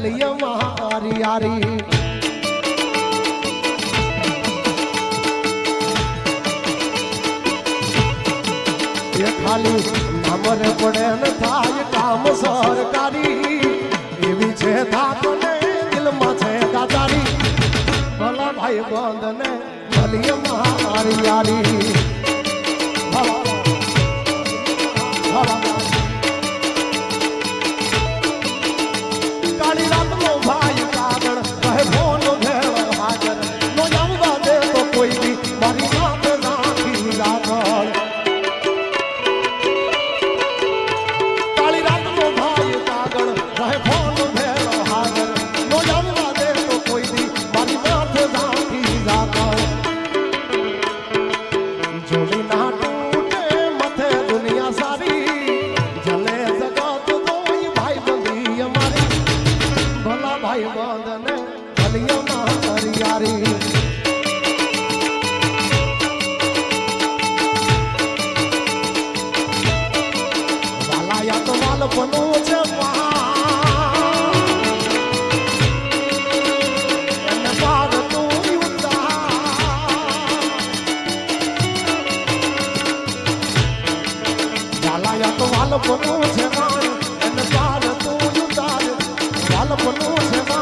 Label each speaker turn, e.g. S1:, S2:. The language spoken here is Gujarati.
S1: ભલિય મારી યારી એ ખાલી નામરે પડે ને થાય કામ સરકારી એવી છે ધાકને દિલમાં છે દાદારી ભલા ભાઈ બંધ ને ભલિય મારી યારી કાળી રાત નો ભાઈ કાગળ કહે ફોન ભેળ હાજર નો જમવા દે તો કોઈ બી મારી સાથે રાખી રાખળ કાળી રાત નો ભાઈ કાગળ કહે ફોન ભેળ હાજર નો જમવા દે તો કોઈ બી મારી સાથે રાખી રાખળ જોડી ના તૂટે મથે દુનિયા સારી જલે જગત દોઈ ભાઈ બંધી અમારી ભલા ભાઈ બંધ ને ભલિય મારી યારી વાલાયા તો વાલ બનો છે એને પાર તું વાલાયા તો વાલ બનો છે એને પાર તું ઉતાર વાલ બનો છે